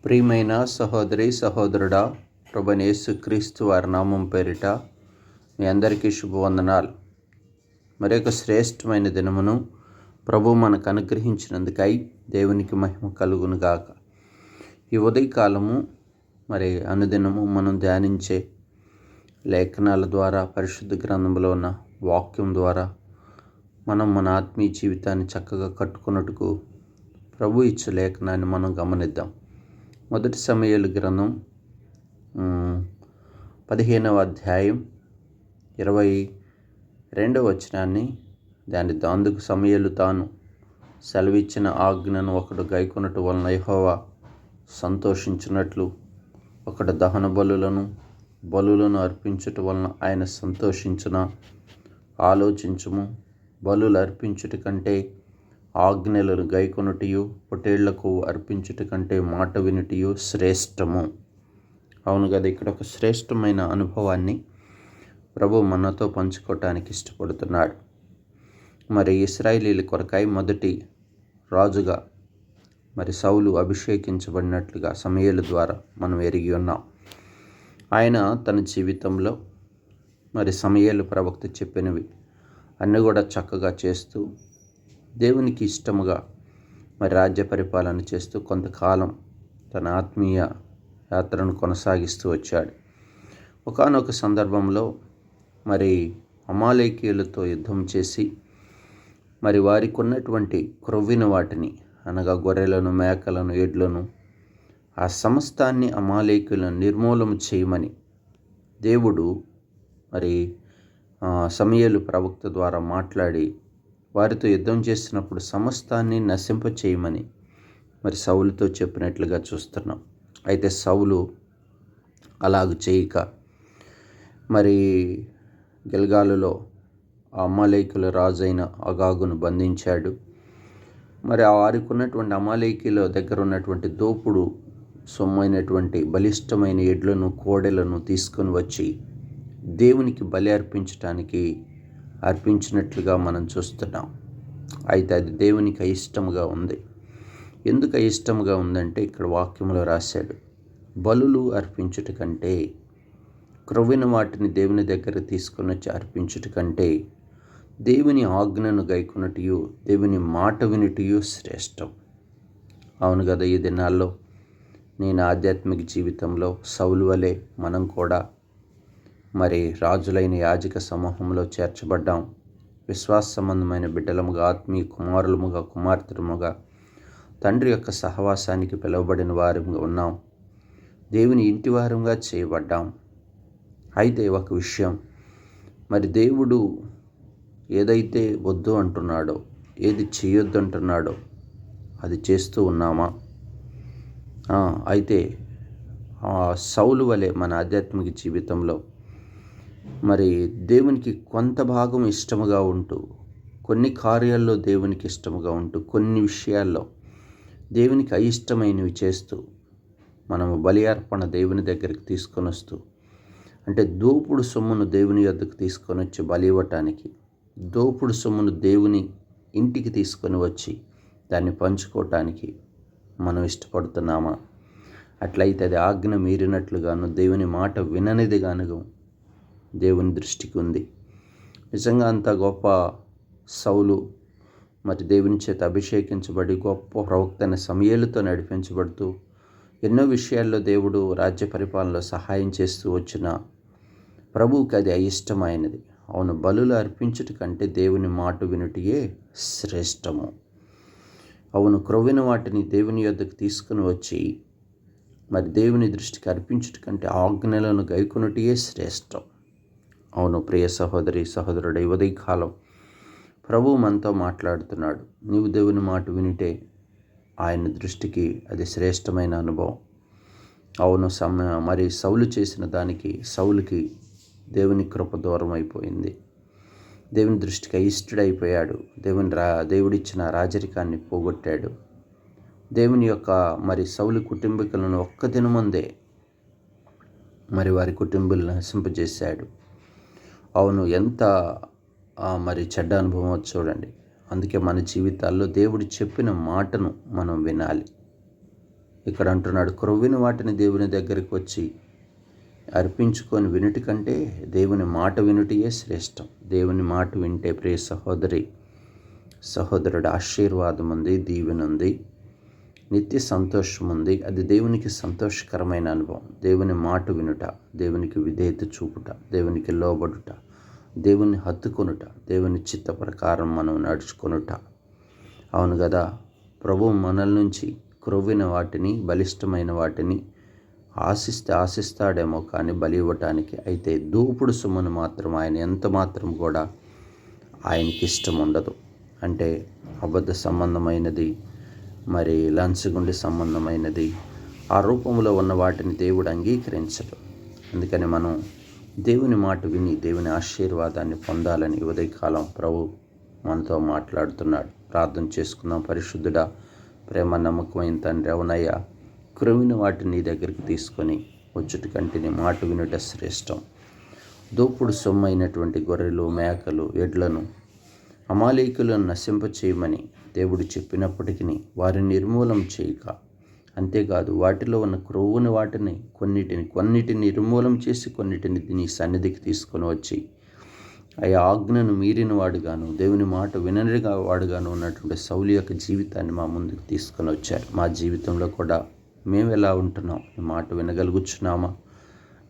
ప్రియమైన సహోదరి సహోదరుడా, ప్రభువైన యేసుక్రీస్తు వారి నామం పేరిట మీ అందరికీ శుభవందనాలు. మరొక శ్రేష్టమైన దినమును ప్రభు మనకు అనుగ్రహించినందుకై దేవునికి మహిమ కలుగును గాక. ఈ ఉదయకాలము అనుదినము మనం ధ్యానించే లేఖనాల ద్వారా, పరిశుద్ధ గ్రంథంలో ఉన్న వాక్యం ద్వారా మనం మన ఆత్మీయ జీవితాన్ని చక్కగా కట్టుకున్నట్టుకు ప్రభు ఇచ్చే లేఖనాన్ని మనం గమనిద్దాం. మొదటి సమూయేలు గ్రంథం 15వ అధ్యాయం 22వ వచనాన్ని ధ్యానిద్దాం. అందుకు సమూయేలు తాను సెలవిచ్చిన ఆజ్ఞను ఒకడు గైకొనుట వలన యెహోవా సంతోషించినట్లు ఒకడు దహన బలులను అర్పించుట వలన ఆయన సంతోషించున. ఆలోచించుము, బలులు అర్పించుట కంటే ఆజ్ఞలను గైకొనుటయు, పొట్టేళ్లకు అర్పించుట కంటే మాట వినుటయు శ్రేష్టము. అవును కదా, ఇక్కడ ఒక శ్రేష్టమైన అనుభవాన్ని ప్రభు మనతో పంచుకోవటానికి ఇష్టపడుతున్నాడు. ఇశ్రాయేలీల కొరకై మొదటి రాజుగా సౌలు అభిషేకించబడినట్లుగా సమూయేలు ద్వారా మనం ఎరిగి ఉన్నాం. ఆయన తన జీవితంలో సమూయేలు ప్రవక్త చెప్పినవి అన్నీ కూడా చక్కగా చేస్తూ దేవునికి ఇష్టముగా రాజ్య పరిపాలన చేస్తూ కొంతకాలం తన ఆత్మీయ యాత్రను కొనసాగిస్తూ వచ్చాడు. ఒకానొక సందర్భంలో అమాలేకీయులతో యుద్ధం చేసి వారికి ఉన్నటువంటి క్రొవ్విన వాటిని, అనగా గొర్రెలను, మేకలను, ఎడ్లను, ఆ సమస్తాన్ని అమాలేకీయులను నిర్మూలన చేయమని దేవుడు సమూయేలు ప్రవక్త ద్వారా మాట్లాడి వారితో యుద్ధం చేసినప్పుడు సమస్తాన్ని నశింపచేయమని సౌలుతో చెప్పినట్లుగా చూస్తున్నాం. అయితే సౌలు అలాగ చేయక గిల్గాలులో అమాలేకీయుల రాజైన అగాగును బంధించాడు. వారికి ఉన్నటువంటి అమాలేకీయుల దగ్గర ఉన్నటువంటి దోపుడు సొమ్మైనటువంటి బలిష్టమైన ఎడ్లను, కోడెలను తీసుకొని వచ్చి దేవునికి బలి అర్పించినట్లుగా మనం చూస్తున్నాం. అయితే అది దేవునికి అయిష్టముగా ఉంది. ఎందుకు అయిష్టముగా ఉందంటే ఇక్కడ వాక్యంలో రాశాడు, బలులు అర్పించుట కంటే, క్రొవ్విన వాటిని దేవుని దగ్గర తీసుకొని వచ్చి అర్పించుట కంటే దేవుని ఆజ్ఞను గైకొనుటయు, దేవుని మాట వినుటయు శ్రేష్టం. అవును కదా, ఈ దినాల్లో నేను ఆధ్యాత్మిక జీవితంలో సౌలు వలె మనం కూడా రాజులైన యాజక సమూహంలో చేర్చబడ్డాం. విశ్వాస సంబంధమైన బిడ్డలముగా, ఆత్మీయ కుమారులముగా, కుమార్తెలముగా తండ్రి యొక్క సహవాసానికి పిలువబడిన వారంగా ఉన్నాం. దేవుని ఇంటి వారంగా చేయబడ్డాం. అయితే ఒక విషయం, దేవుడు ఏదైతే వద్దు అంటున్నాడో, ఏది చేయొద్దు అంటున్నాడో అది చేస్తూ ఉన్నామా? అయితే సౌలు వలె మన ఆధ్యాత్మిక జీవితంలో దేవునికి కొంత భాగం ఇష్టముగా ఉంటూ, కొన్ని కార్యాల్లో దేవునికి ఇష్టముగా ఉంటూ, కొన్ని విషయాల్లో దేవునికి అయిష్టమైనవి చేస్తూ మనము బలి అర్పణ దేవుని దగ్గరికి తీసుకొని వస్తూ, అంటే దోపుడు సొమ్మును దేవుని యొద్దకు తీసుకొని వచ్చి బలి ఇవ్వటానికి, దోపుడు సొమ్మును దేవుని ఇంటికి తీసుకొని వచ్చి దాన్ని పంచుకోవటానికి మనం ఇష్టపడుతున్నామా? అట్లయితే అది ఆజ్ఞ మీరినట్లుగాను, దేవుని మాట విననిదిగాను దేవుని దృష్టికి ఉంది. నిజంగా అంత గొప్ప సౌలు దేవుని చేత అభిషేకించబడి గొప్ప ప్రవక్త అయిన సమూయేలుతో నడిపించబడుతూ ఎన్నో విషయాల్లో దేవుడు రాజ్య పరిపాలనలో సహాయం చేస్తూ వచ్చిన ప్రభువుకి అది అయిష్టమైనది. అవును, బలులు అర్పించుట కంటే దేవుని మాట వినుటయే శ్రేష్టము. అవును, క్రొవ్విన వాటిని దేవుని యొద్దకు తీసుకుని వచ్చి దేవుని దృష్టికి అర్పించుట కంటే ఆజ్ఞలను గైకొనుటయే శ్రేష్టం. అవును ప్రియ సహోదరి సహోదరుడు, ఈ ఉదయకాలం ప్రభువు మనతో మాట్లాడుతున్నాడు. నీవు దేవుని మాట వినిటే ఆయన దృష్టికి అది శ్రేష్టమైన అనుభవం. అవును, సౌలు చేసిన దానికి సౌలుకి దేవుని కృప దూరం అయిపోయింది. దేవుని దృష్టికి అయిష్టుడైపోయాడు. దేవుడిచ్చిన రాజరికాన్ని పోగొట్టాడు. దేవుని యొక్క సౌలు కుటుంబీకులను ఒక్క దినముందే వారి కుటుంబాలను నశింపజేశాడు. అవును, ఎంత చెడ్డ అనుభవం చూడండి. అందుకే మన జీవితాల్లో దేవుడు చెప్పిన మాటను మనం వినాలి. ఇక్కడ అంటున్నాడు, క్రొవ్విన వాటిని దేవుని దగ్గరికి వచ్చి అర్పించుకొని వినుటి కంటే దేవుని మాట వినుటియే శ్రేష్టం. దేవుని మాట వింటే ప్రియ సహోదరుడు ఆశీర్వాదం ఉంది, దీవెన ఉంది, నిత్య సంతోషం ఉంది. అది దేవునికి సంతోషకరమైన అనుభవం. దేవుని మాట వినుట, దేవునికి విధేయత చూపుట, దేవునికి లోబడుట, దేవుని హత్తుకొనుట, దేవుని చిత్త ప్రకారం మనం నడుచుకొనుట. అవును కదా, ప్రభువు మనల నుంచి క్రొవ్విన వాటిని, బలిష్టమైన వాటిని ఆశిస్తాడేమో కానీ బలి ఇవ్వటానికి. అయితే దూపుడు సొమ్మును మాత్రం ఆయన ఎంత మాత్రం కూడా ఆయనకి ఇష్టం ఉండదు. అంటే అబద్ధ సంబంధమైనది, మరి లంచగొండి సంబంధమైనది, ఆ రూపంలో ఉన్న వాటిని దేవుడు అంగీకరించడు. అందుకని మనం దేవుని మాట విని దేవుని ఆశీర్వాదాన్ని పొందాలని ఉదయకాలం ప్రభు మనతో మాట్లాడుతున్నాడు. ప్రార్థన చేసుకుందాం. పరిశుద్ధుడా, ప్రేమ నమ్మకమైన తండ్రి, అవునయ్యా, క్రొవ్విన వాటిని నీ దగ్గరికి తీసుకొని వచ్చుట కంటే నీ మాట వినుట శ్రేష్టం. దోపుడు సొమ్మైనటువంటి గొర్రెలు, మేకలు, ఎడ్లను అమాలేకులను నశింపచేయమని దేవుడు చెప్పినప్పటికీ వారిని నిర్మూలం చేయక, అంతేకాదు వాటిలో ఉన్న క్రొవ్వుని వాటిని కొన్నిటిని నిర్మూలం చేసి కొన్నిటిని నీ సన్నిధికి తీసుకొని వచ్చి ఆ ఆజ్ఞను మీరిన వాడుగాను, దేవుని మాట వినని వాడుగాను ఉన్నటువంటి సౌలు యొక్క జీవితాన్ని మా ముందుకు తీసుకొని వచ్చారు. మా జీవితంలో కూడా మేము ఎలా ఉంటున్నాం? నీ మాట వినగలుగుచున్నామా?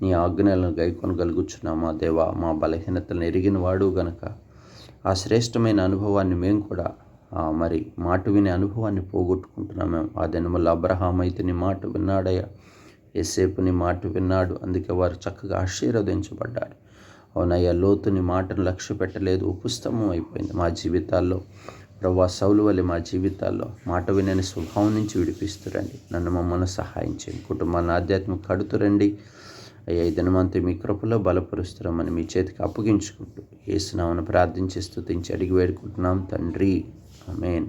నీ ఆజ్ఞలను గైకొనగలుగుచున్నామా? దేవా, మా బలహీనతలను ఎరిగిన వాడు గనక ఆ శ్రేష్టమైన అనుభవాన్ని మేము కూడా మరి మాట వినే అనుభవాన్ని పోగొట్టుకుంటున్నాము. ఆ దినములో అబ్రహాం అయితే నీ మాట విన్నాడయ్యా, యోసేపు నీ మాట విన్నాడు, అందుకే వారు చక్కగా ఆశీర్వదించబడ్డారు. అవునయ్యా, లోతు నీ మాటను లక్ష్య పెట్టలేదు, ఉపస్తంభం అయిపోయింది. మా జీవితాల్లో ప్రభువా, సౌలు వలె మా జీవితాల్లో మాట వినని స్వభావం నుంచి విడిపిస్తురండి. నన్ను మమ్మల్ని సహాయం చేయండి. కుటుంబాలను ఆధ్యాత్మిక కడుతురండి అయ్యా. ఈ దినమంతా మీ కృపలో బలపరుస్తున్నామని మీ చేతికి అప్పగించుకుంటూ యేసు నామమున ప్రార్థించి స్తుతించి అడిగి వేడుకుంటున్నాం తండ్రి. ఆమేన్.